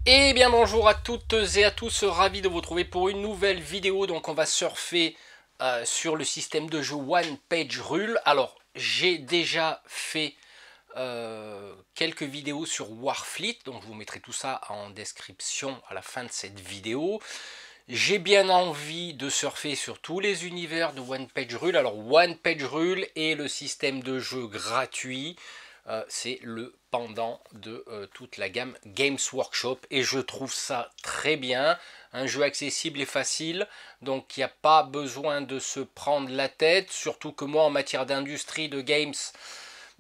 Eh bien bonjour à toutes et à tous, ravi de vous retrouver pour une nouvelle vidéo. Donc on va surfer sur le système de jeu One Page Rule. Alors j'ai déjà fait quelques vidéos sur Warfleet, donc je vous mettrai tout ça en description à la fin de cette vidéo. J'ai bien envie de surfer sur tous les univers de One Page Rule. Alors One Page Rule est le système de jeu gratuit. C'est le pendant de toute la gamme Games Workshop et je trouve ça très bien. Un jeu accessible et facile, donc il n'y a pas besoin de se prendre la tête, surtout que moi en matière d'industrie de games,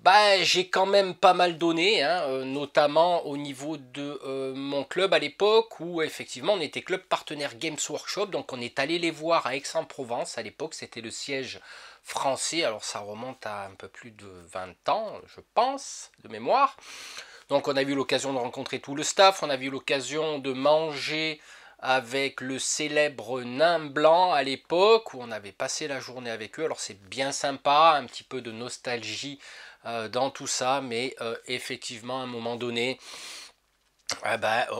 bah, j'ai quand même pas mal donné, hein, notamment au niveau de mon club à l'époque où effectivement on était club partenaire Games Workshop, donc on est allé les voir à Aix-en-Provence à l'époque, c'était le siège français, alors ça remonte à un peu plus de 20 ans je pense, de mémoire. Donc on a eu l'occasion de rencontrer tout le staff, on a eu l'occasion de manger avec le célèbre nain blanc à l'époque où on avait passé la journée avec eux. Alors c'est bien sympa, un petit peu de nostalgie dans tout ça, mais effectivement à un moment donné,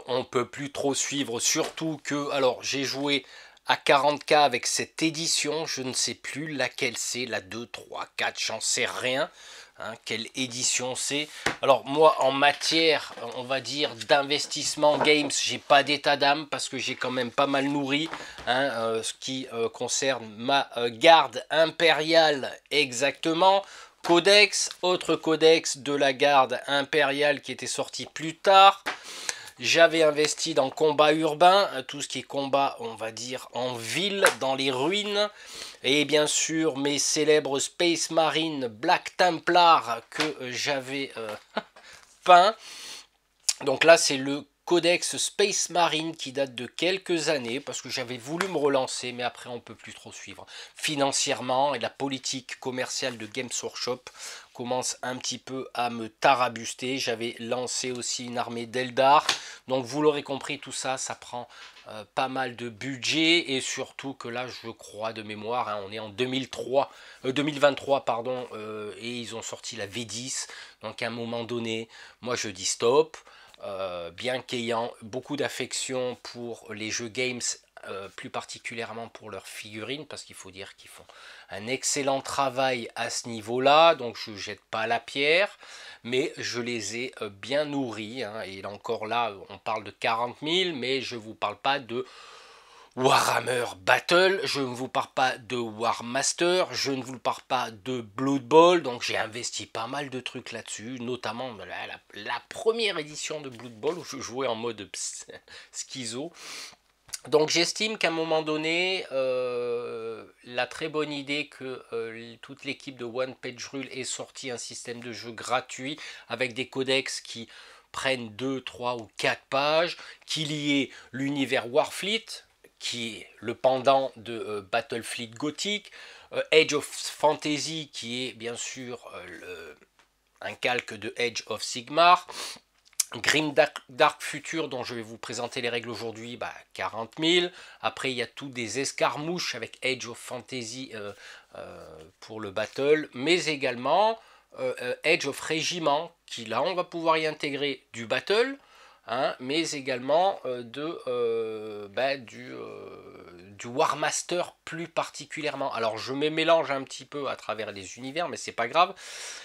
on peut plus trop suivre, surtout que, alors j'ai joué à 40K avec cette édition, je ne sais plus laquelle c'est, la 2, 3, 4, j'en sais rien, hein, quelle édition c'est. Alors moi en matière, on va dire, d'investissement games, j'ai pas d'état d'âme parce que j'ai quand même pas mal nourri, hein, ce qui concerne ma garde impériale exactement. Codex, autre codex de la garde impériale qui était sorti plus tard. J'avais investi dans combat urbain, tout ce qui est combat, on va dire, en ville, dans les ruines. Et bien sûr, mes célèbres Space Marine Black Templar que j'avais peints. Donc là, c'est le Codex Space Marine qui date de quelques années parce que j'avais voulu me relancer, mais après on peut plus trop suivre financièrement et la politique commerciale de Games Workshop commence un petit peu à me tarabuster. J'avais lancé aussi une armée d'Eldar, donc vous l'aurez compris, tout ça, ça prend pas mal de budget et surtout que là, je crois de mémoire, hein, on est en 2023 pardon, et ils ont sorti la V10, donc à un moment donné, moi je dis stop. Bien qu'ayant beaucoup d'affection pour les jeux games, plus particulièrement pour leurs figurines, parce qu'il faut dire qu'ils font un excellent travail à ce niveau-là, donc je ne jette pas la pierre, mais je les ai bien nourris, hein, et encore là, on parle de 40 000, mais je ne vous parle pas de Warhammer Battle, je ne vous parle pas de War Master, je ne vous parle pas de Blood Bowl, donc j'ai investi pas mal de trucs là-dessus, notamment la première édition de Blood Bowl où je jouais en mode schizo. Donc j'estime qu'à un moment donné, la très bonne idée que toute l'équipe de One Page Rule ait sorti un système de jeu gratuit avec des codex qui prennent 2, 3 ou 4 pages, qu'il y ait l'univers Warfleet, qui est le pendant de Battlefleet Gothic, Age of Fantasy, qui est bien sûr un calque de Age of Sigmar, Grim Dark Future, dont je vais vous présenter les règles aujourd'hui, 40 000. Après, il y a tout des escarmouches avec Age of Fantasy pour le battle, mais également Age of Regiment, qui là, on va pouvoir y intégrer du battle, hein, mais également du War Master plus particulièrement. Alors, je me mélange un petit peu à travers les univers, mais c'est pas grave.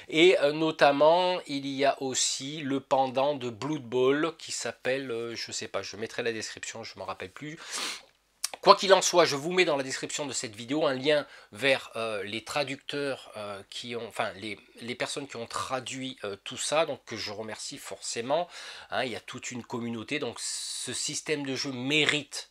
Et notamment, il y a aussi le pendant de Blood Bowl qui s'appelle, je sais pas, je mettrai la description, je ne me rappelle plus. Quoi qu'il en soit, je vous mets dans la description de cette vidéo un lien vers les traducteurs qui ont, enfin les personnes qui ont traduit tout ça, donc que je remercie forcément. Hein, il y a toute une communauté, donc ce système de jeu mérite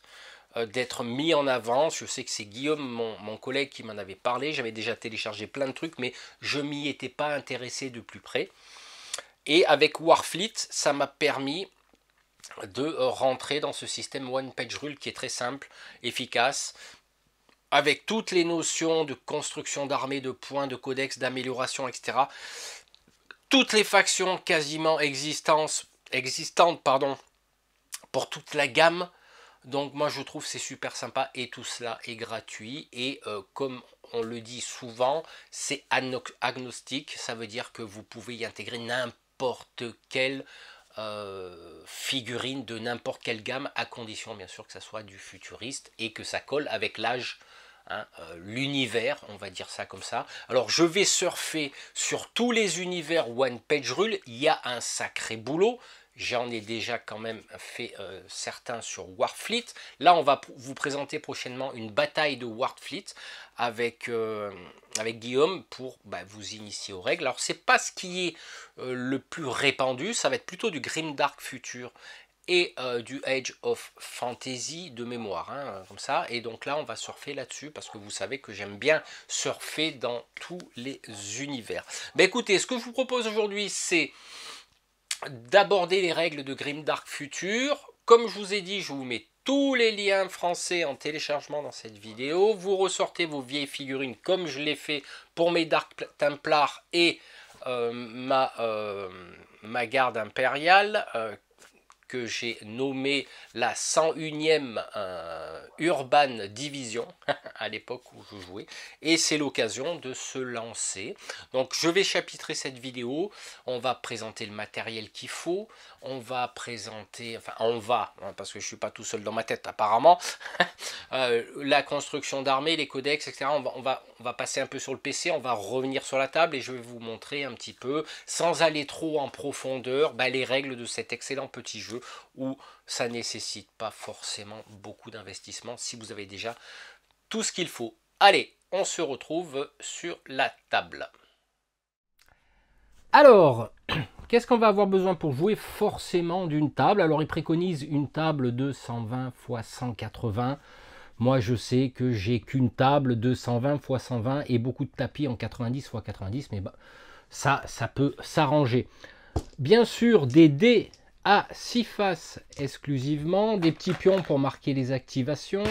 d'être mis en avant. Je sais que c'est Guillaume, mon collègue, qui m'en avait parlé. J'avais déjà téléchargé plein de trucs, mais je m'y étais pas intéressé de plus près. Et avec Warfleet, ça m'a permis de rentrer dans ce système One Page Rule qui est très simple, efficace, avec toutes les notions de construction d'armée, de points, de codex, d'amélioration, etc. Toutes les factions quasiment existantes pour toute la gamme. Donc moi je trouve c'est super sympa et tout cela est gratuit et comme on le dit souvent, c'est agnostique, ça veut dire que vous pouvez y intégrer n'importe quel figurine de n'importe quelle gamme, à condition bien sûr que ça soit du futuriste et que ça colle avec l'âge, hein, l'univers, on va dire ça comme ça. Alors je vais surfer sur tous les univers One Page Rule, il y a un sacré boulot. J'en ai déjà quand même fait certains sur Warfleet. Là, on va vous présenter prochainement une bataille de Warfleet avec Guillaume pour vous initier aux règles. Alors, c'est pas ce qui est le plus répandu. Ça va être plutôt du Grimdark Future et du Age of Fantasy de mémoire, hein, comme ça. Et donc là, on va surfer là-dessus parce que vous savez que j'aime bien surfer dans tous les univers. Écoutez, ce que je vous propose aujourd'hui, c'est d'aborder les règles de Grimdark Future. Comme je vous ai dit, je vous mets tous les liens français en téléchargement dans cette vidéo. Vous ressortez vos vieilles figurines comme je l'ai fait pour mes Dark Templars et ma garde impériale que j'ai nommé la 101e Urban Division à l'époque où je jouais, et c'est l'occasion de se lancer. Donc je vais chapitrer cette vidéo, on va présenter le matériel qu'il faut, on va présenter, enfin on va, hein, parce que je suis pas tout seul dans ma tête apparemment, la construction d'armée, les codex, etc. On va passer un peu sur le PC, on va revenir sur la table et je vais vous montrer un petit peu, sans aller trop en profondeur, les règles de cet excellent petit jeu où ça nécessite pas forcément beaucoup d'investissement si vous avez déjà tout ce qu'il faut. Allez, on se retrouve sur la table. Alors, qu'est-ce qu'on va avoir besoin pour jouer? Forcément d'une table. Alors, il préconise une table de 120 x 180. Moi, je sais que j'ai qu'une table de 120 x 120 et beaucoup de tapis en 90 x 90, mais ça peut s'arranger. Bien sûr, des dés à 6 faces exclusivement, des petits pions pour marquer les activations,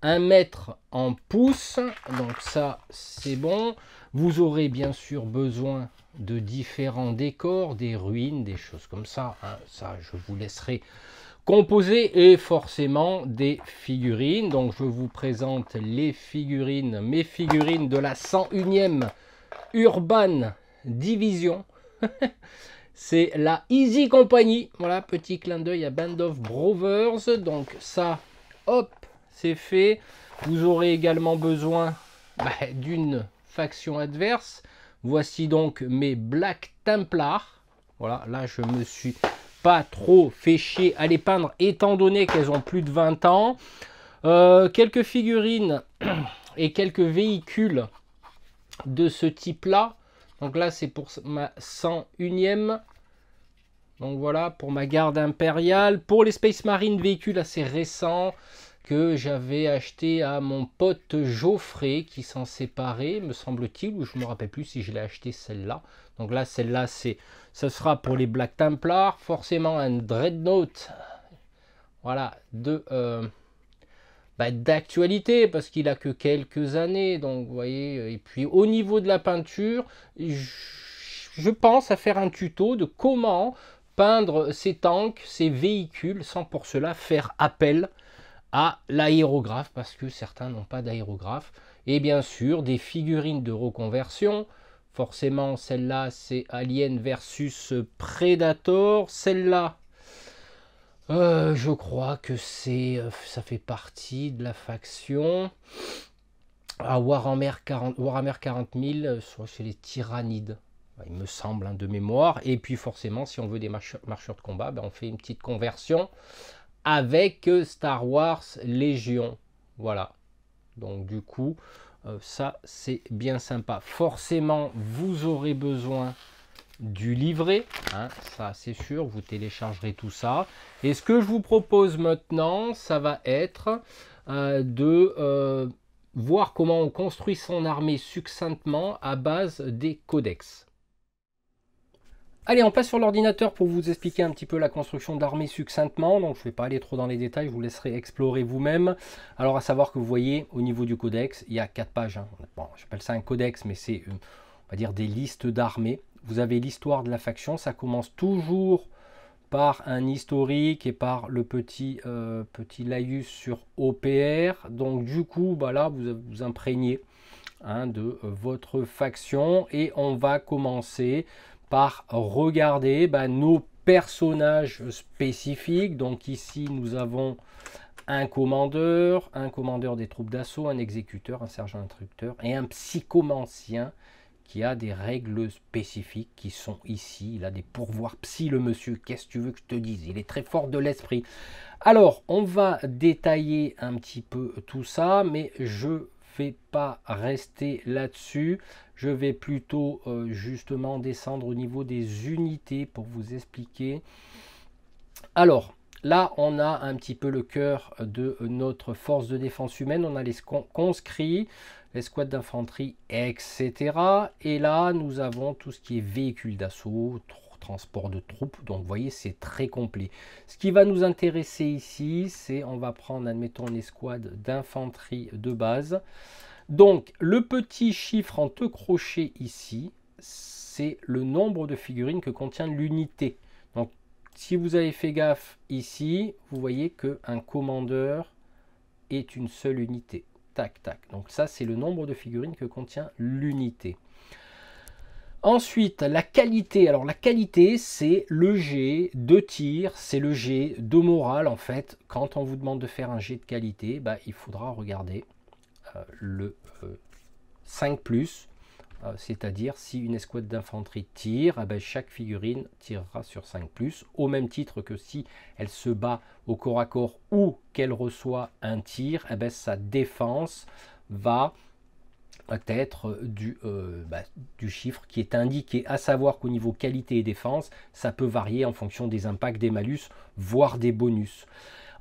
1 mètre en pouces, donc ça c'est bon. Vous aurez bien sûr besoin de différents décors, des ruines, des choses comme ça, hein. Ça je vous laisserai composer, et forcément des figurines. Donc je vous présente les figurines, mes figurines de la 101e Urban Division. C'est la Easy Company. Voilà, petit clin d'œil à Band of Brothers. Donc ça, hop, c'est fait. Vous aurez également besoin d'une faction adverse. Voici donc mes Black Templars. Voilà, là je me suis pas trop fait chier à les peindre étant donné qu'elles ont plus de 20 ans. Quelques figurines et quelques véhicules de ce type-là. Donc là, c'est pour ma 101e. Donc voilà, pour ma garde impériale. Pour les Space Marine, véhicules assez récents que j'avais acheté à mon pote Geoffrey qui s'en séparait, me semble-t-il, ou je ne me rappelle plus si je l'ai acheté celle-là. Donc là, celle-là, ça sera pour les Black Templars. Forcément, un Dreadnought, voilà, d'actualité parce qu'il a que quelques années. Donc vous voyez, et puis au niveau de la peinture, je pense à faire un tuto de comment peindre ces tanks, ces véhicules, sans pour cela faire appel à l'aérographe, parce que certains n'ont pas d'aérographe. Et bien sûr, des figurines de reconversion. Forcément, celle-là, c'est Alien versus Predator. Celle-là, je crois que ça fait partie de la faction à Warhammer 40 000, soit chez les Tyrannides. Il me semble, hein, de mémoire. Et puis forcément, si on veut des marcheurs de combat, on fait une petite conversion avec Star Wars Légion. Voilà. Donc du coup, ça c'est bien sympa. Forcément, vous aurez besoin du livret, hein, ça c'est sûr, vous téléchargerez tout ça. Et ce que je vous propose maintenant, ça va être de voir comment on construit son armée succinctement à base des codex. Allez, on passe sur l'ordinateur pour vous expliquer un petit peu la construction d'armée succinctement. Donc, je ne vais pas aller trop dans les détails, je vous laisserai explorer vous-même. Alors, à savoir que vous voyez, au niveau du codex, il y a 4 pages. Hein. Bon, j'appelle ça un codex, mais c'est, on va dire, des listes d'armées. Vous avez l'histoire de la faction. Ça commence toujours par un historique et par le petit laïus sur OPR. Donc, du coup, là, vous vous imprégnez, hein, de votre faction. Et on va commencer par regarder nos personnages spécifiques. Donc ici, nous avons un commandeur des troupes d'assaut, un exécuteur, un sergent instructeur et un psychomancien qui a des règles spécifiques qui sont ici. Il a des pourvoirs psy, le monsieur. Qu'est-ce que tu veux que je te dise? Il est très fort de l'esprit. Alors, on va détailler un petit peu tout ça, mais je ne vais pas rester là-dessus. Je vais plutôt justement descendre au niveau des unités pour vous expliquer. Alors, là, on a un petit peu le cœur de notre force de défense humaine. On a les conscrits, l'escouade d'infanterie, etc. Et là, nous avons tout ce qui est véhicule d'assaut, transport de troupes. Donc, vous voyez, c'est très complet. Ce qui va nous intéresser ici, c'est, on va prendre, admettons, une escouade d'infanterie de base. Donc, le petit chiffre en deux crochets ici, c'est le nombre de figurines que contient l'unité. Donc, si vous avez fait gaffe ici, vous voyez qu'un commandeur est une seule unité. Tac, tac. Donc ça, c'est le nombre de figurines que contient l'unité. Ensuite, la qualité. Alors la qualité, c'est le jet de tir, c'est le jet de morale. En fait, quand on vous demande de faire un jet de qualité, bah, il faudra regarder le 5+. C'est-à-dire si une escouade d'infanterie tire, eh ben, chaque figurine tirera sur 5+, au même titre que si elle se bat au corps à corps ou qu'elle reçoit un tir, eh ben, sa défense va être du chiffre qui est indiqué, à savoir qu'au niveau qualité et défense, ça peut varier en fonction des impacts, des malus, voire des bonus.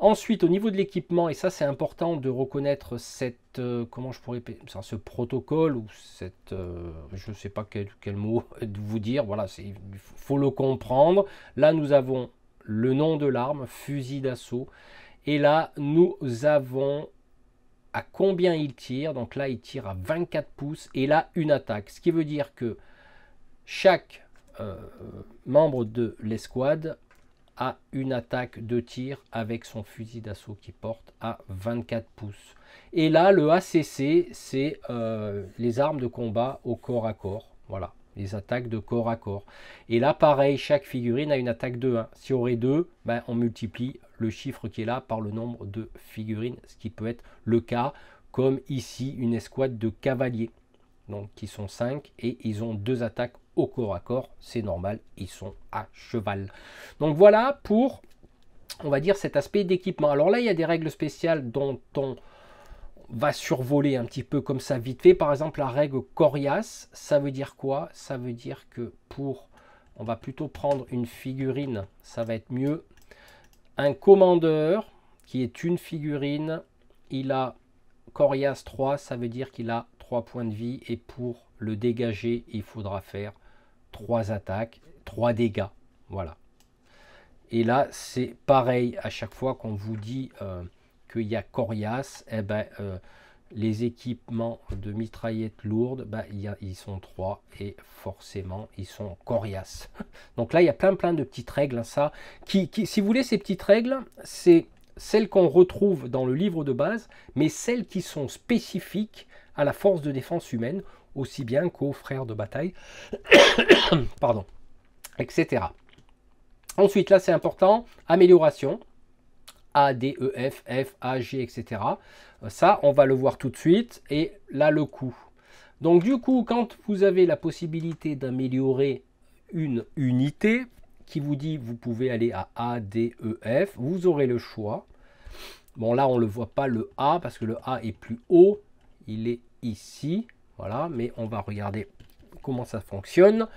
Ensuite, au niveau de l'équipement, et ça c'est important de reconnaître cette, comment je pourrais, ce protocole ou cette, je ne sais pas quel mot vous dire, voilà, il faut le comprendre. Là, nous avons le nom de l'arme, fusil d'assaut, et là, nous avons à combien il tire. Donc là, il tire à 24 pouces, et là, une attaque. Ce qui veut dire que chaque membre de l'escouade a une attaque de tir avec son fusil d'assaut qui porte à 24 pouces. Et là, le ACC, c'est les armes de combat au corps à corps. Voilà, les attaques de corps à corps. Et là, pareil, chaque figurine a une attaque de 1. Si on aurait 2, ben, on multiplie le chiffre qui est là par le nombre de figurines, ce qui peut être le cas, comme ici, une escouade de cavaliers. Donc, qui sont 5 et ils ont 2 attaques au corps à corps, c'est normal, ils sont à cheval. Donc voilà pour, on va dire, cet aspect d'équipement. Alors là, il y a des règles spéciales dont on va survoler un petit peu comme ça vite fait. Par exemple, la règle coriace, ça veut dire quoi? Ça veut dire que on va plutôt prendre une figurine, ça va être mieux. Un commandeur qui est une figurine, il a coriace 3, ça veut dire qu'il a 3 points de vie et pour le dégager, il faudra faire 3 attaques, 3 dégâts. Voilà. Et là, c'est pareil à chaque fois qu'on vous dit qu'il y a coriace, eh ben, les équipements de mitraillettes lourdes, ben, ils sont 3 et forcément, ils sont coriaces. Donc là, il y a plein de petites règles. Hein, ça, si vous voulez, ces petites règles, c'est celles qu'on retrouve dans le livre de base, mais celles qui sont spécifiques à la force de défense humaine, aussi bien qu'aux frères de bataille, pardon, etc. Ensuite, là c'est important, amélioration, A, D, E, F, F, A, G, etc. Ça, on va le voir tout de suite, et là le coût. Donc du coup, quand vous avez la possibilité d'améliorer une unité, qui vous dit vous pouvez aller à A, D, E, F, vous aurez le choix. Bon là on ne le voit pas le A, parce que le A est plus haut, il est ici. Voilà, mais on va regarder comment ça fonctionne.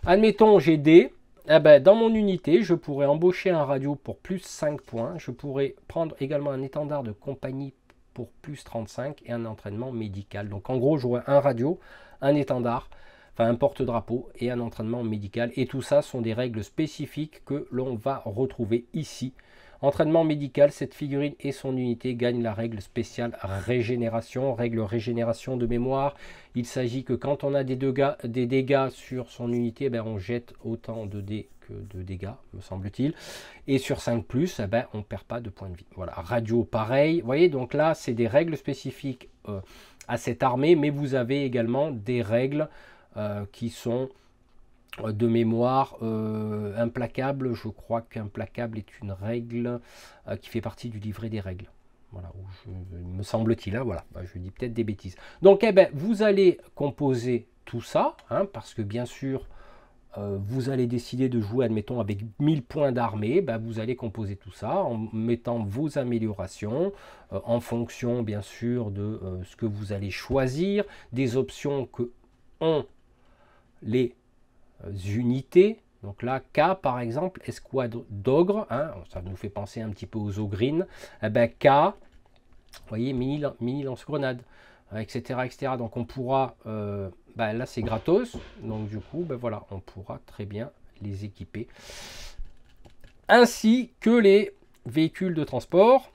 Admettons, j'ai D. Eh ben, dans mon unité, je pourrais embaucher un radio pour plus 5 points. Je pourrais prendre également un étendard de compagnie pour plus 35 et un entraînement médical. Donc en gros, j'aurai un radio, un étendard, enfin un porte-drapeau et un entraînement médical. Et tout ça sont des règles spécifiques que l'on va retrouver ici. Entraînement médical, cette figurine et son unité gagnent la règle spéciale régénération. Règle régénération de mémoire. Il s'agit que quand on a des dégâts sur son unité, ben on jette autant de dés que de dégâts, me semble-t-il. Et sur 5+, ben on ne perd pas de points de vie. Voilà, radio pareil. Vous voyez, donc là, c'est des règles spécifiques à cette armée, mais vous avez également des règles qui sont de mémoire, implacable, je crois qu'implacable est une règle qui fait partie du livret des règles. Voilà, me semble-t-il, hein, voilà, je dis peut-être des bêtises. Donc, eh ben, vous allez composer tout ça, hein, parce que bien sûr, vous allez décider de jouer, admettons, avec 1000 points d'armée, ben, vous allez composer tout ça en mettant vos améliorations, en fonction, bien sûr, de ce que vous allez choisir, des options que ont les unités. Donc là, K par exemple, escouade d'ogre, hein, ça nous fait penser un petit peu aux ogrines. Eh ben, K, vous voyez, mini lance-grenade, etc., etc. Donc on pourra, ben là c'est gratos, donc du coup, ben voilà, on pourra très bien les équiper. Ainsi que les véhicules de transport,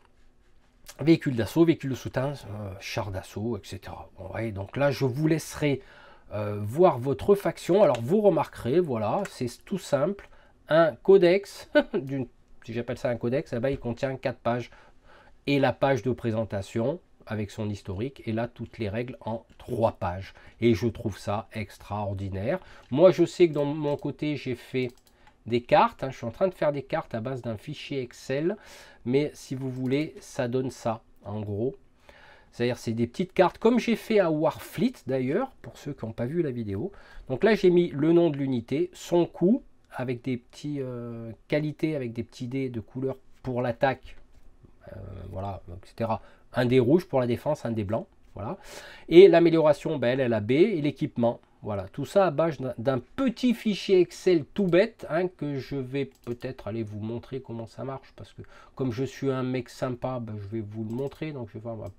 véhicules d'assaut, véhicules de soutien, chars d'assaut, etc. Bon, ouais, donc là, je vous laisserai voir votre faction. Alors vous remarquerez, voilà, c'est tout simple, un codex, si j'appelle ça un codex, eh ben, il contient 4 pages, et la page de présentation avec son historique, et là toutes les règles en 3 pages, et je trouve ça extraordinaire. Moi je sais que dans mon côté j'ai fait des cartes, hein, je suis en train de faire des cartes à base d'un fichier Excel, mais si vous voulez, ça donne ça, en gros. C'est-à-dire, c'est des petites cartes, comme j'ai fait à Warfleet d'ailleurs, pour ceux qui n'ont pas vu la vidéo. Donc là, j'ai mis le nom de l'unité, son coût, avec des petits qualités, avec des petits dés de couleur pour l'attaque, voilà, etc. Un dé rouge pour la défense, un dé blanc, voilà. Et l'amélioration, ben, elle est la B, et l'équipement. Voilà, tout ça à base d'un petit fichier Excel tout bête, hein, que je vais peut-être aller vous montrer comment ça marche, parce que comme je suis un mec sympa, ben, je vais vous le montrer. Donc je vais voir ma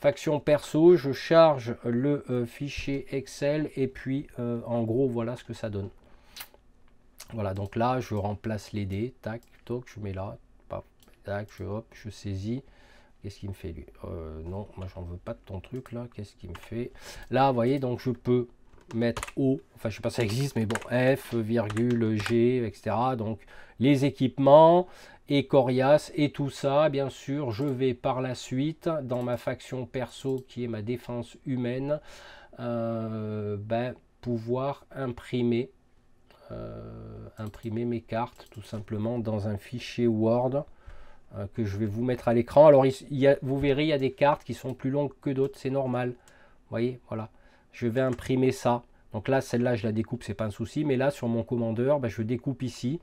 faction perso, je charge le fichier Excel, et puis en gros voilà ce que ça donne. Voilà, donc là je remplace les dés, tac, toc, je mets là, paf, tac, je saisis. Qu'est-ce qu'il me fait lui? Non, moi j'en veux pas de ton truc là. Qu'est-ce qu'il me fait? Là, vous voyez, donc je peux mettre O, enfin je sais pas si ça existe, mais bon, F, virgule, G, etc. Donc les équipements et Corias et tout ça, bien sûr, je vais par la suite, dans ma faction perso qui est ma défense humaine, ben, pouvoir imprimer mes cartes tout simplement dans un fichier Word que je vais vous mettre à l'écran. Alors vous verrez, il y a des cartes qui sont plus longues que d'autres, c'est normal. Vous voyez, voilà. Je vais imprimer ça. Donc là, celle-là, je la découpe, c'est pas un souci. Mais là, sur mon commandeur, ben, je découpe ici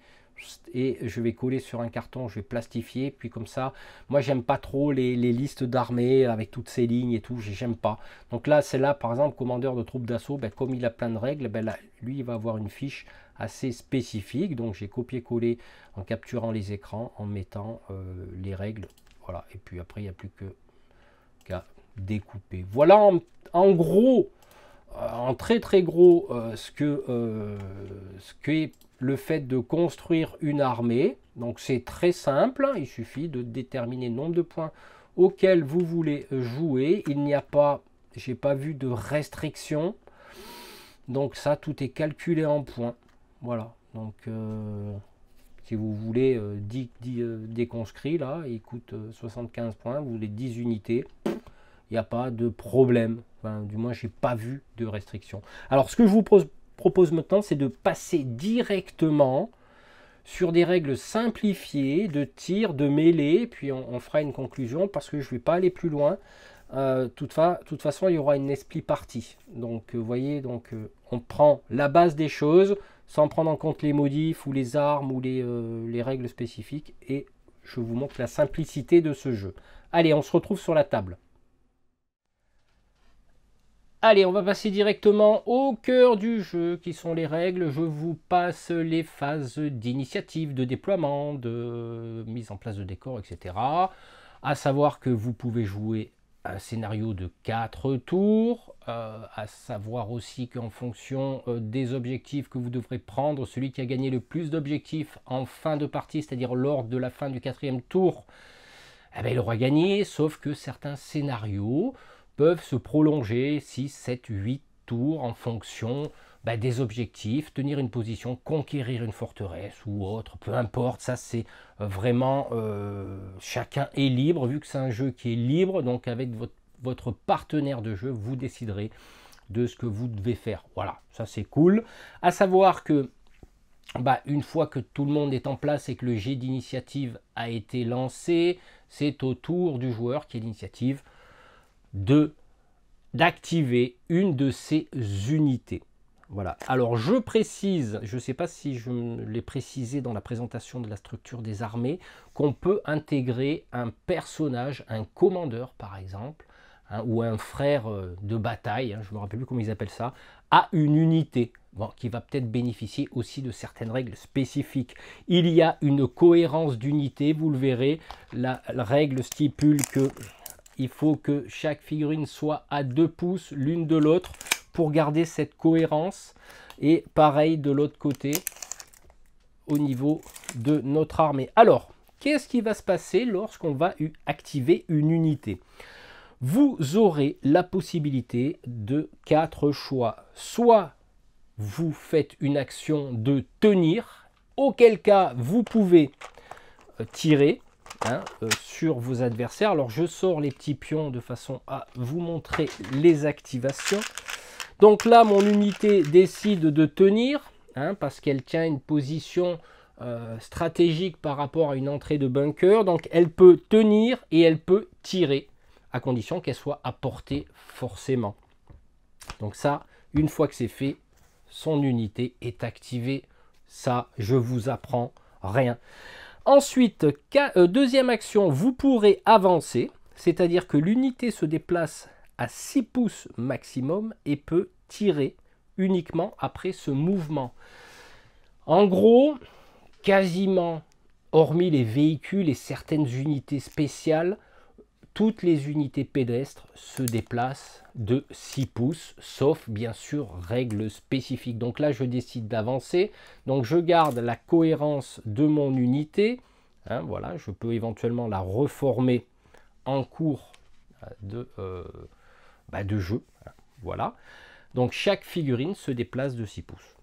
et je vais coller sur un carton, je vais plastifier. Puis comme ça, moi, j'aime pas trop les listes d'armées avec toutes ces lignes et tout. J'aime pas. Donc là, celle-là, par exemple, commandeur de troupes d'assaut, ben, comme il a plein de règles, ben, là, lui, il va avoir une fiche assez spécifique. Donc j'ai copié-collé en capturant les écrans, en mettant les règles. Voilà. Et puis après, il n'y a plus qu'à découper. Voilà en gros, en très très gros, ce qu'est le fait de construire une armée. Donc c'est très simple, il suffit de déterminer le nombre de points auxquels vous voulez jouer. Il n'y a pas, j'ai pas vu de restriction. Donc ça, tout est calculé en points. Voilà, donc si vous voulez 10 des conscrits, là, il coûte 75 points, vous voulez 10 unités, il n'y a pas de problème. Enfin, du moins, j'ai pas vu de restriction. Alors, ce que je vous propose maintenant, c'est de passer directement sur des règles simplifiées de tir, de mêlée, puis on fera une conclusion parce que je ne vais pas aller plus loin. Toute façon, il y aura une esprit partie. Donc, vous voyez, donc, on prend la base des choses sans prendre en compte les modifs ou les armes ou les règles spécifiques. Et je vous montre la simplicité de ce jeu. Allez, on se retrouve sur la table. Allez, on va passer directement au cœur du jeu, qui sont les règles. Je vous passe les phases d'initiative, de déploiement, de mise en place de décor, etc. À savoir que vous pouvez jouer un scénario de 4 tours, à savoir aussi qu'en fonction des objectifs que vous devrez prendre, celui qui a gagné le plus d'objectifs en fin de partie, c'est-à-dire lors de la fin du 4e tour, eh bien, il aura gagné, sauf que certains scénarios peuvent se prolonger 6, 7, 8 tours en fonction des objectifs, tenir une position, conquérir une forteresse ou autre, peu importe, ça c'est vraiment, chacun est libre, vu que c'est un jeu qui est libre, donc avec votre partenaire de jeu, vous déciderez de ce que vous devez faire. Voilà, ça c'est cool. À savoir que une fois que tout le monde est en place et que le jet d'initiative a été lancé, c'est au tour du joueur qui a l'initiative d'activer une de ces unités. Voilà. Alors je précise, je ne sais pas si je l'ai précisé dans la présentation de la structure des armées, qu'on peut intégrer un personnage, un commandeur par exemple, hein, ou un frère de bataille, hein, je ne me rappelle plus comment ils appellent ça, à une unité, bon, qui va peut-être bénéficier aussi de certaines règles spécifiques. Il y a une cohérence d'unité, vous le verrez, la règle stipule que il faut que chaque figurine soit à 2 pouces l'une de l'autre pour garder cette cohérence. Et pareil de l'autre côté, au niveau de notre armée. Alors, qu'est-ce qui va se passer lorsqu'on va activer une unité? Vous aurez la possibilité de 4 choix. Soit vous faites une action de tenir, auquel cas vous pouvez tirer, hein, sur vos adversaires. Alors je sors les petits pions de façon à vous montrer les activations. Donc là mon unité décide de tenir, hein, parce qu'elle tient une position stratégique par rapport à une entrée de bunker. Donc elle peut tenir et elle peut tirer, à condition qu'elle soit à portée forcément. Donc ça, une fois que c'est fait, son unité est activée. Ça, je vous apprends rien. Ensuite, deuxième action, vous pourrez avancer, c'est-à-dire que l'unité se déplace à 6 pouces maximum et peut tirer uniquement après ce mouvement. En gros, quasiment, hormis les véhicules et certaines unités spéciales, toutes les unités pédestres se déplacent de 6 pouces, sauf bien sûr règles spécifiques. Donc là, je décide d'avancer. Donc je garde la cohérence de mon unité. Hein, voilà, je peux éventuellement la reformer en cours de jeu. Voilà. Donc chaque figurine se déplace de 6 pouces.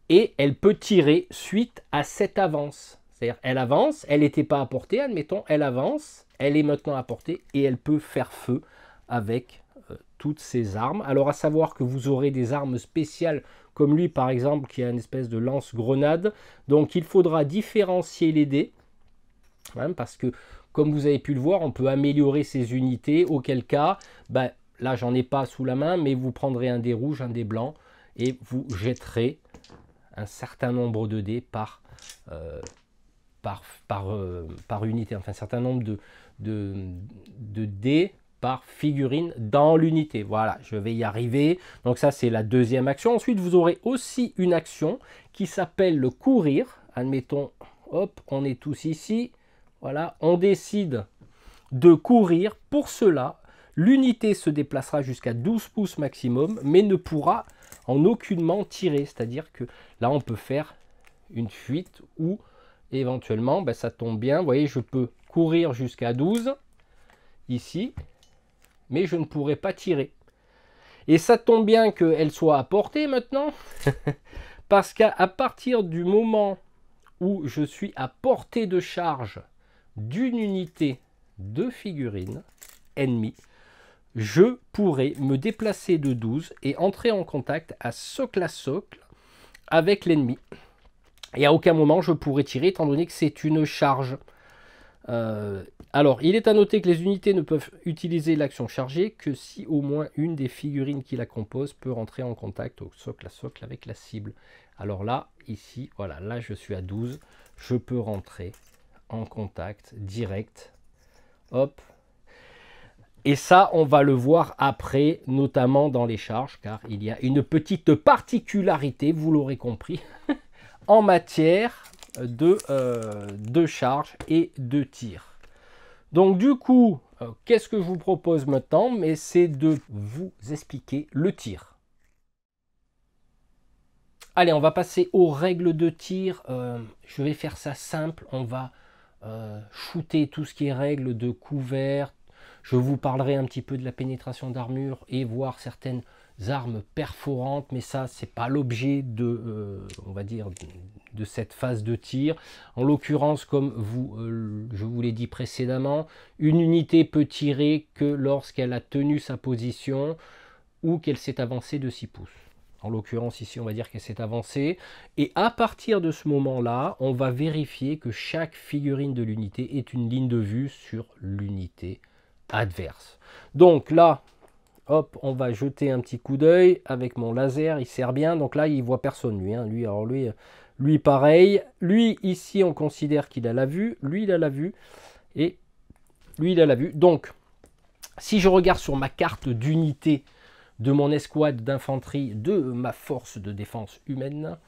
Et elle peut tirer suite à cette avance. C'est-à-dire, elle avance, elle n'était pas à portée, admettons, elle avance, elle est maintenant à portée et elle peut faire feu avec toutes ses armes. Alors, à savoir que vous aurez des armes spéciales, comme lui, par exemple, qui a une espèce de lance-grenade. Donc, il faudra différencier les dés, hein, parce que, comme vous avez pu le voir, on peut améliorer ses unités, auquel cas, là, j'en ai pas sous la main, mais vous prendrez un dé rouge, un dé blanc, et vous jetterez un certain nombre de dés par unité, enfin un certain nombre de dés par figurine dans l'unité. Voilà, je vais y arriver. Donc ça, c'est la deuxième action. Ensuite, vous aurez aussi une action qui s'appelle le courir. Admettons, hop, on est tous ici. Voilà, on décide de courir. Pour cela, l'unité se déplacera jusqu'à 12 pouces maximum, mais ne pourra en aucunement tirer. C'est-à-dire que là, on peut faire une fuite ou éventuellement, ça tombe bien, vous voyez, je peux courir jusqu'à 12, ici, mais je ne pourrai pas tirer. Et ça tombe bien qu'elle soit à portée maintenant, parce qu'à partir du moment où je suis à portée de charge d'une unité de figurines ennemie, je pourrai me déplacer de 12 et entrer en contact à socle avec l'ennemi. Et à aucun moment je pourrai tirer, étant donné que c'est une charge. Alors, il est à noter que les unités ne peuvent utiliser l'action chargée que si au moins une des figurines qui la composent peut rentrer en contact au socle à socle avec la cible. Alors là, ici, voilà, là je suis à 12, je peux rentrer en contact direct. Hop. Et ça, on va le voir après, notamment dans les charges, car il y a une petite particularité, vous l'aurez compris, en matière de charge et de tir. Donc du coup, qu'est-ce que je vous propose maintenant? Mais c'est de vous expliquer le tir. Allez, on va passer aux règles de tir. Je vais faire ça simple. On va shooter tout ce qui est règles de couvert. Je vous parlerai un petit peu de la pénétration d'armure et voir certaines armes perforantes, mais ça c'est pas l'objet de on va dire de cette phase de tir. En l'occurrence, comme je vous l'ai dit précédemment, une unité peut tirer que lorsqu'elle a tenu sa position. ou qu'elle s'est avancée de 6 pouces. En l'occurrence ici on va dire qu'elle s'est avancée, et à partir de ce moment-là, on va vérifier que chaque figurine de l'unité est une ligne de vue sur l'unité adverse. Donc là, hop, on va jeter un petit coup d'œil avec mon laser, il sert bien, donc là il voit personne lui, hein. Lui pareil, lui ici on considère qu'il a la vue, lui il a la vue, et lui il a la vue. Donc si je regarde sur ma carte d'unité de mon escouade d'infanterie de ma force de défense humaine,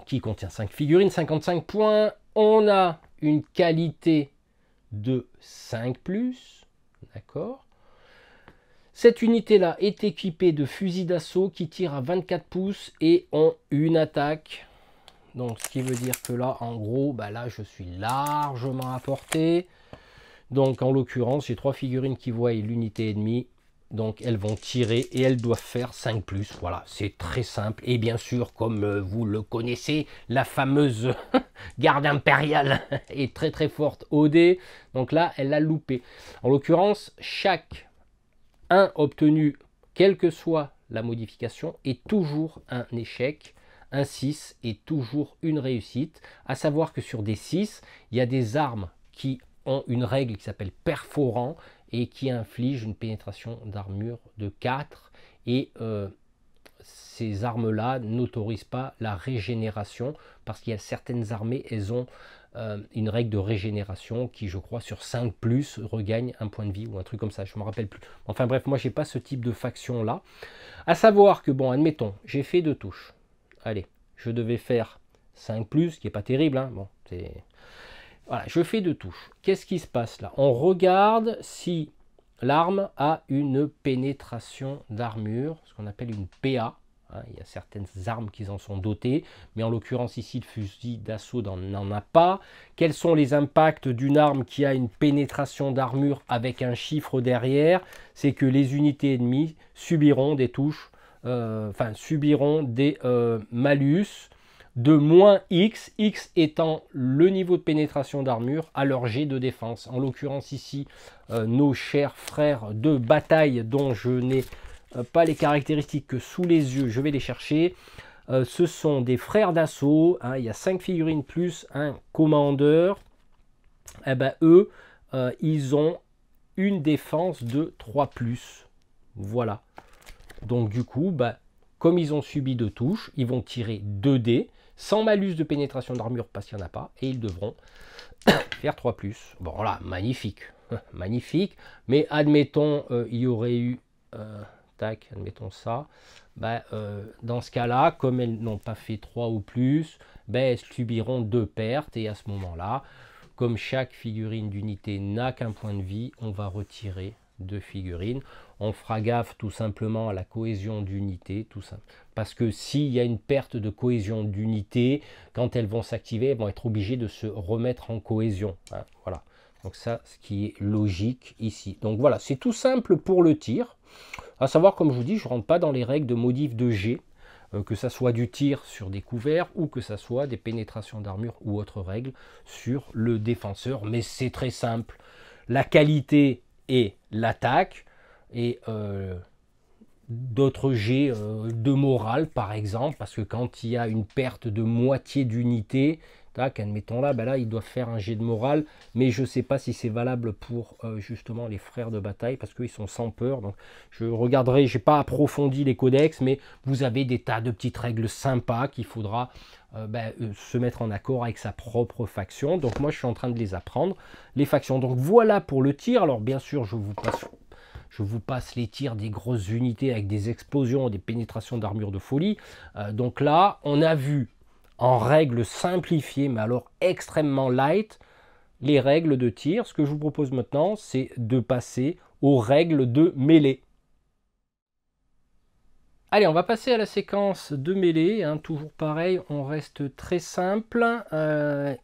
qui contient 5 figurines, 55 points, on a une qualité de 5+, d'accord. Cette unité-là est équipée de fusils d'assaut qui tirent à 24 pouces et ont une attaque. Donc, ce qui veut dire que là, en gros, bah là, je suis largement à portée. Donc, en l'occurrence, j'ai 3 figurines qui voient l'unité ennemie. Donc, elles vont tirer et elles doivent faire 5+. Voilà, c'est très simple. Et bien sûr, comme vous le connaissez, la fameuse garde impériale est très très forte au dé. Donc là, elle l'a loupé. En l'occurrence, chaque 1 obtenu, quelle que soit la modification, est toujours un échec. Un 6 est toujours une réussite. À savoir que sur des 6, il y a des armes qui ont une règle qui s'appelle perforant et qui inflige une pénétration d'armure de 4. Et ces armes-là n'autorisent pas la régénération parce qu'il y a certaines armées, elles ont une règle de régénération qui, je crois, sur 5+, regagne un point de vie ou un truc comme ça, je ne me rappelle plus. Enfin bref, moi, j'ai pas ce type de faction-là. À savoir que, bon, admettons, j'ai fait 2 touches. Allez, je devais faire 5+, ce qui n'est pas terrible, hein. Bon, c'est... Voilà, je fais 2 touches. Qu'est-ce qui se passe là? On regarde si l'arme a une pénétration d'armure, ce qu'on appelle une PA. Hein, il y a certaines armes qui en sont dotées, mais en l'occurrence ici, le fusil d'assaut n'en a pas. Quels sont les impacts d'une arme qui a une pénétration d'armure avec un chiffre derrière? C'est que les unités ennemies subiront des touches, subiront des malus de moins X, X étant le niveau de pénétration d'armure à leur jet de défense. En l'occurrence ici, nos chers frères de bataille dont je n'ai pas les caractéristiques que sous les yeux, je vais les chercher. Ce sont des frères d'assaut, hein, il y a 5 figurines plus un commandeur. Eh ben, eux, ils ont une défense de 3+. Voilà. Donc du coup, bah, comme ils ont subi 2 touches, ils vont tirer 2 dés, sans malus de pénétration d'armure parce qu'il n'y en a pas, et ils devront faire 3+. Bon voilà, magnifique, magnifique, mais admettons, il y aurait eu, tac, admettons ça, bah, dans ce cas-là, comme elles n'ont pas fait 3 ou plus, bah, elles subiront 2 pertes, et à ce moment-là, comme chaque figurine d'unité n'a qu'un point de vie, on va retirer 2 figurines. On fera gaffe tout simplement à la cohésion d'unité, tout ça. Parce que s'il y a une perte de cohésion d'unité, quand elles vont s'activer, elles vont être obligées de se remettre en cohésion. Hein, voilà. Donc ça, ce qui est logique ici. Donc voilà, c'est tout simple pour le tir. À savoir, comme je vous dis, je ne rentre pas dans les règles de modif de G, que ça soit du tir sur des couverts ou que ça soit des pénétrations d'armure ou autres règles sur le défenseur. Mais c'est très simple. La qualité et l'attaque et d'autres jets de morale par exemple, parce que quand il y a une perte de moitié d'unité, admettons là, ben là ils doivent faire un jet de morale, mais je ne sais pas si c'est valable pour justement les frères de bataille, parce qu'ils sont sans peur. Donc je regarderai, j'ai pas approfondi les codex, mais vous avez des tas de petites règles sympas qu'il faudra se mettre en accord avec sa propre faction. Donc moi je suis en train de les apprendre, les factions. Donc voilà pour le tir. Alors bien sûr je vous passe les tirs des grosses unités avec des explosions, des pénétrations d'armure de folie. Donc là on a vu en règles simplifiées, mais alors extrêmement light, les règles de tir. Ce que je vous propose maintenant, c'est de passer aux règles de mêlée. Allez, on va passer à la séquence de mêlée, hein, toujours pareil, on reste très simple,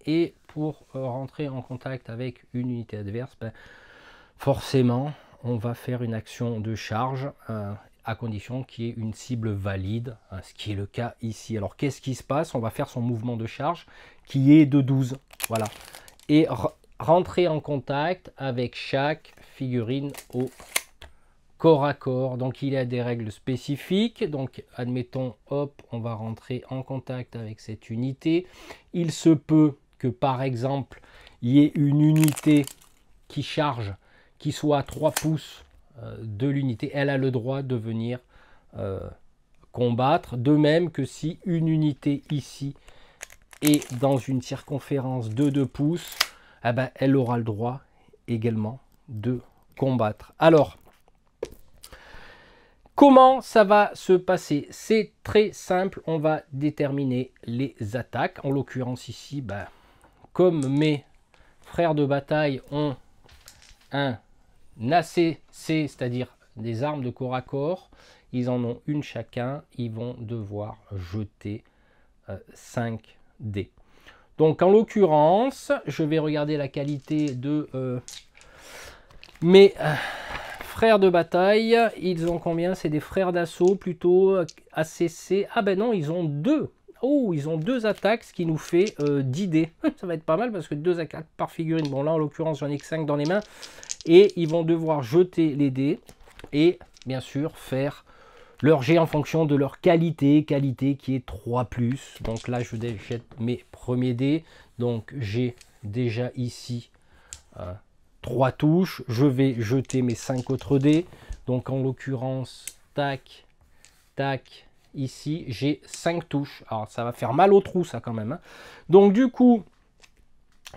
et pour rentrer en contact avec une unité adverse, forcément, on va faire une action de charge, à condition qu'il y ait une cible valide, hein, ce qui est le cas ici. Alors qu'est-ce qui se passe? On va faire son mouvement de charge qui est de 12, voilà, et rentrer en contact avec chaque figurine au corps à corps. Donc il y a des règles spécifiques. Donc admettons, hop, on va rentrer en contact avec cette unité. Il se peut que par exemple, il y ait une unité qui charge, qui soit à 3 pouces de l'unité. Elle a le droit de venir combattre. De même que si une unité ici est dans une circonférence de 2 pouces, eh ben, elle aura le droit également de combattre. Alors, comment ça va se passer? C'est très simple, on va déterminer les attaques. En l'occurrence ici, ben, comme mes frères de bataille ont un ACC, c'est-à-dire des armes de corps à corps, ils en ont une chacun, ils vont devoir jeter 5 dés. Donc en l'occurrence, je vais regarder la qualité de mes frères de bataille. Ils ont combien? C'est des frères d'assaut plutôt, ACC. Ah ben non, ils ont 2. Oh, ils ont 2 attaques, ce qui nous fait 10 dés. Ça va être pas mal parce que 2 attaques par figurine. Bon là en l'occurrence j'en ai que 5 dans les mains. Et ils vont devoir jeter les dés et bien sûr faire leur jet en fonction de leur qualité qui est 3+. Donc là, je jette mes premiers dés. Donc j'ai déjà ici 3 touches. Je vais jeter mes 5 autres dés. Donc en l'occurrence, tac, tac, ici, j'ai 5 touches. Alors ça va faire mal au trou, ça quand même. Hein. Donc du coup,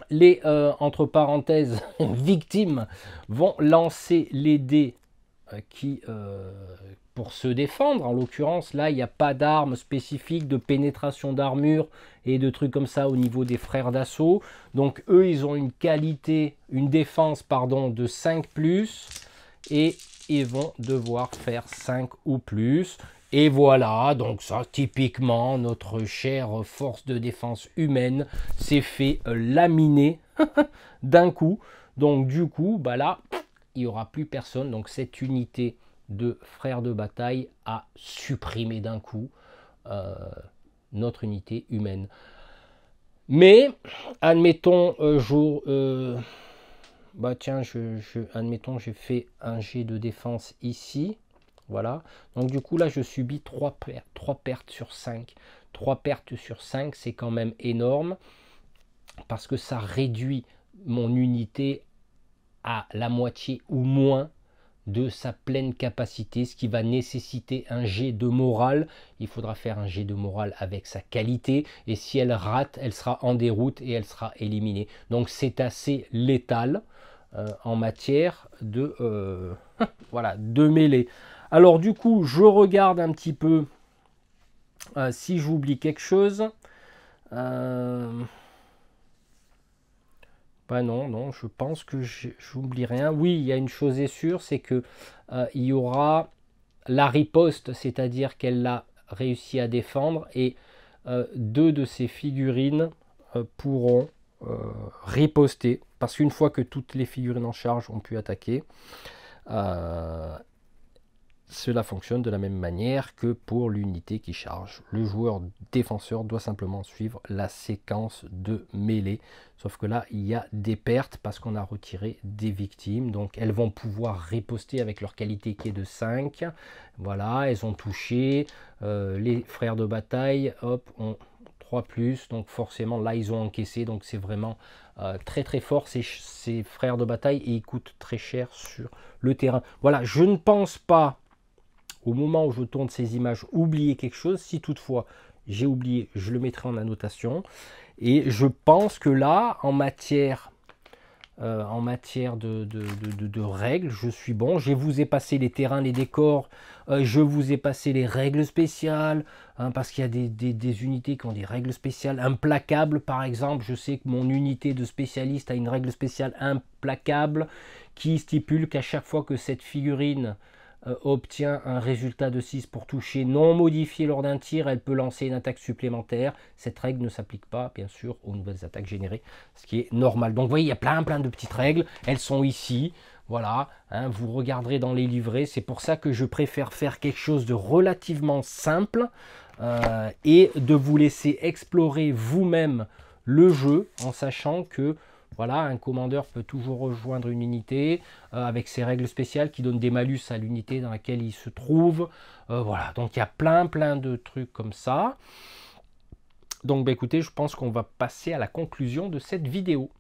les, entre parenthèses, victimes vont lancer les dés qui... pour se défendre. En l'occurrence, là, il n'y a pas d'armes spécifiques de pénétration d'armure et de trucs comme ça au niveau des frères d'assaut. Donc, eux, ils ont une qualité, une défense, pardon, de 5+, et ils vont devoir faire 5 ou plus. Et voilà, donc ça, typiquement, notre chère force de défense humaine s'est fait laminer d'un coup. Donc, du coup, bah là, il n'y aura plus personne. Donc, cette unité de frères de bataille a supprimé d'un coup notre unité humaine. Mais, admettons, bah tiens, admettons, j'ai fait un jet de défense ici. Voilà. Donc, du coup, là, je subis 3 pertes sur 5. 3 pertes sur 5, c'est quand même énorme parce que ça réduit mon unité à la moitié ou moins de sa pleine capacité, ce qui va nécessiter un jet de morale. Il faudra faire un jet de morale avec sa qualité, et si elle rate, elle sera en déroute et elle sera éliminée. Donc c'est assez létal en matière de, voilà, de mêlée. Alors du coup, je regarde un petit peu si j'oublie quelque chose. Ben non, je pense que j'oublie rien. Oui, il y a une chose est sûre, c'est que il y aura la riposte, c'est-à-dire qu'elle a réussi à défendre, et 2 de ces figurines pourront riposter, parce qu'une fois que toutes les figurines en charge ont pu attaquer, cela fonctionne de la même manière que pour l'unité qui charge. Le joueur défenseur doit simplement suivre la séquence de mêlée. Sauf que là, il y a des pertes parce qu'on a retiré des victimes. Donc, elles vont pouvoir riposter avec leur qualité qui est de 5. Voilà, elles ont touché. Les frères de bataille, hop, ont 3+. Donc, forcément, là, ils ont encaissé. Donc, c'est vraiment très, très fort, ces frères de bataille. Et ils coûtent très cher sur le terrain. Voilà, je ne pense pas, au moment où je tourne ces images, oublier quelque chose. Si toutefois j'ai oublié, je le mettrai en annotation. Et je pense que là, en matière de règles, je suis bon. Je vous ai passé les terrains, les décors. Je vous ai passé les règles spéciales. Hein, parce qu'il y a des unités qui ont des règles spéciales. Implacable, par exemple. Je sais que mon unité de spécialiste a une règle spéciale implacable qui stipule qu'à chaque fois que cette figurine obtient un résultat de 6 pour toucher non modifié lors d'un tir, elle peut lancer une attaque supplémentaire. Cette règle ne s'applique pas, bien sûr, aux nouvelles attaques générées, ce qui est normal. Donc, vous voyez, il y a plein de petites règles. Elles sont ici. Voilà, hein, vous regarderez dans les livrets. C'est pour ça que je préfère faire quelque chose de relativement simple et de vous laisser explorer vous-même le jeu en sachant que Voilà, un commandeur peut toujours rejoindre une unité avec ses règles spéciales qui donnent des malus à l'unité dans laquelle il se trouve. Voilà, donc il y a plein de trucs comme ça. Donc bah, écoutez, je pense qu'on va passer à la conclusion de cette vidéo.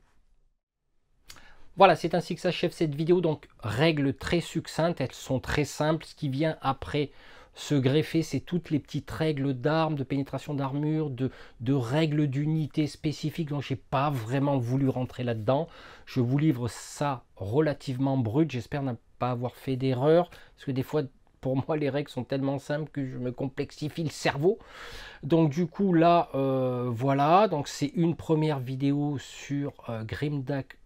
Voilà, c'est ainsi que s'achève cette vidéo. Donc, règles très succinctes, elles sont très simples. Ce qui vient après se greffer, c'est toutes les petites règles d'armes, de pénétration d'armure, de règles d'unité spécifiques dont je n'ai pas vraiment voulu rentrer là-dedans. Je vous livre ça relativement brut. J'espère ne pas avoir fait d'erreur, parce que des fois, pour moi, les règles sont tellement simples que je me complexifie le cerveau. Donc du coup là, voilà, donc c'est une première vidéo sur Grimdark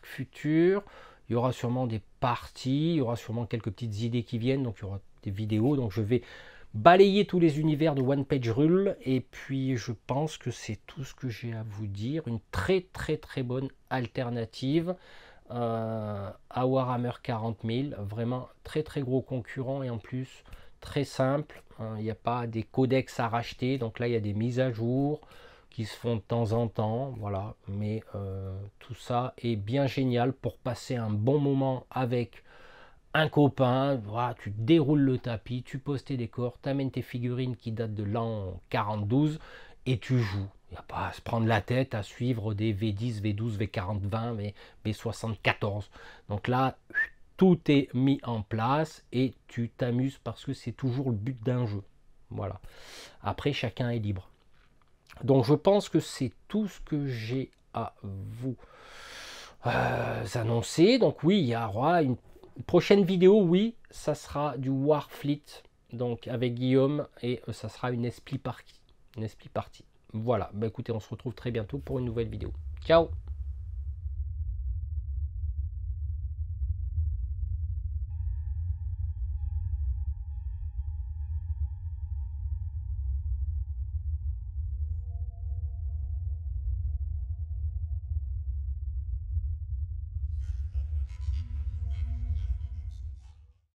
Future. Il y aura sûrement des parties, il y aura sûrement quelques petites idées qui viennent, donc il y aura des vidéos. Donc je vais balayer tous les univers de One Page Rule, et puis je pense que c'est tout ce que j'ai à vous dire. Une très bonne alternative à Warhammer 40 000, vraiment très gros concurrent, et en plus très simple. Il n'y a pas des codex à racheter, donc là il y a des mises à jour qui se font de temps en temps, voilà, mais tout ça est bien génial pour passer un bon moment avec un copain. Voilà, tu déroules le tapis, tu poses tes décors, tu amènes tes figurines qui datent de l'an 42 et tu joues. Il n'y a pas à se prendre la tête à suivre des V10, V12, V40, 20, V74. Donc là, tout est mis en place et tu t'amuses parce que c'est toujours le but d'un jeu. Voilà. Après, chacun est libre. Donc je pense que c'est tout ce que j'ai à vous annoncer. Donc oui, il y aura une prochaine vidéo, oui, ça sera du Warfleet, donc avec Guillaume, et ça sera une esprit partie. Voilà, bah écoutez, on se retrouve très bientôt pour une nouvelle vidéo. Ciao!